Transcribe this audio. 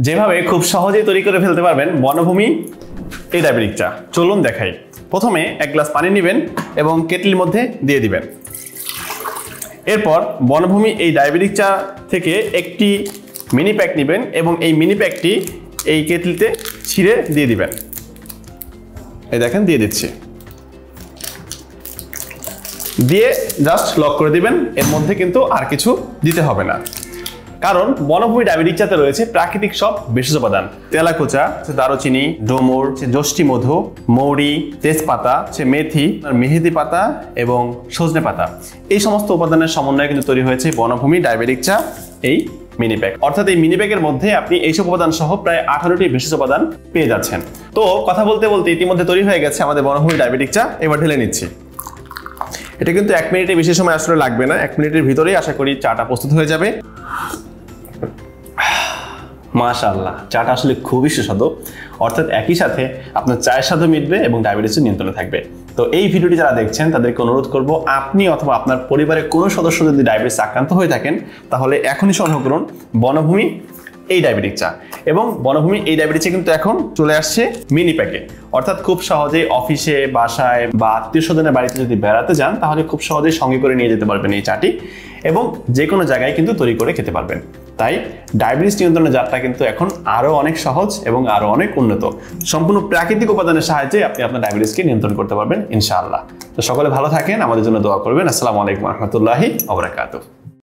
যেভাবে খুব সহজেই তৈরি করে ফেলতে পারবেন বনভূমি এই ডায়াবেটিক চা, চলুন দেখাই। প্রথমে এক গ্লাস পানি নেবেন এবং কেটলির মধ্যে দিয়ে দিবেন। এরপর বনভূমি এই ডায়াবেটিক চা থেকে একটি মিনি প্যাক নেবেন এবং এই মিনি প্যাকটি এই কেটলিতে ছিঁড়ে দিয়ে দিবেন। এই দেখেন দিয়ে দিচ্ছি, দিয়ে জাস্ট লক করে দিবেন। এর মধ্যে কিন্তু আর কিছু দিতে হবে না, কারণ বনভূমি ডায়াবেটিক চাতে রয়েছে প্রাকৃতিক সব ভেষজ উপাদান। তেলাকুচা, দারুচিনি, ডোমর, যষ্টি মধু, মৌরি, তেজপাতা, মেথি, মেহেদি পাতা এবং সজনে পাতা, এই সমস্ত উপাদানের সমন্বয়ে কিন্তু তৈরি হয়েছে বনভূমি ডায়াবেটিক চা এই মিনি প্যাক। অর্থাৎ এই মিনি প্যাকের মধ্যে আপনি এইসব উপাদান সহ প্রায় 18টি ভেষজ উপাদান পেয়ে যাচ্ছেন। তো কথা বলতে বলতে ইতিমধ্যে তৈরি হয়ে গেছে আমাদের বনভূমি ডায়াবেটিক চা। এবার ঢেলে নিচ্ছি। এটা কিন্তু 1 মিনিটের বেশি সময় আসলে লাগবে না, 1 মিনিটের ভিতরেই আশা করি চাটা প্রস্তুত হয়ে যাবে। মাশাআল্লাহ, চাটা আসলে খুবই সুস্বাদু। অর্থাৎ একই সাথে আপনার চায়ের স্বাদও মিটবে এবং ডায়াবেটিসের নিয়ন্ত্রণে থাকবে। তো এই ভিডিওটি যারা দেখছেন তাদেরকে অনুরোধ করব, আপনি অথবা আপনার পরিবারের কোনো সদস্য যদি ডায়াবেটিস আক্রান্ত হয়ে থাকেন তাহলে এখনই সংগ্রহ করুন বনভূমি এই ডায়াবেটিক চা। এবং বনভূমি এই ডায়াবেটিস চা কিন্তু এখন চলে আসছে মিনি প্যাকে। অর্থাৎ খুব সহজেই অফিসে, বাসায় বা আত্মীয় স্বজনের বাড়িতে যদি বেড়াতে যান তাহলে খুব সহজেই সঙ্গে করে নিয়ে যেতে পারবেন এই চাটি, এবং যে কোনো জায়গায় কিন্তু তৈরি করে খেতে পারবেন। তাই ডায়াবেটিস নিয়ন্ত্রণের যাত্রা কিন্তু এখন আরও অনেক সহজ এবং আরও অনেক উন্নত। সম্পূর্ণ প্রাকৃতিক উপাদানের সাহায্যে আপনি আপনার ডায়াবেটিসকে নিয়ন্ত্রণ করতে পারবেন ইনশাআল্লাহ। তো সকলে ভালো থাকেন, আমাদের জন্য দোয়া করবেন। আসসালামু আলাইকুম ওয়া রাহমাতুল্লাহি ওয়া বারাকাতুহু।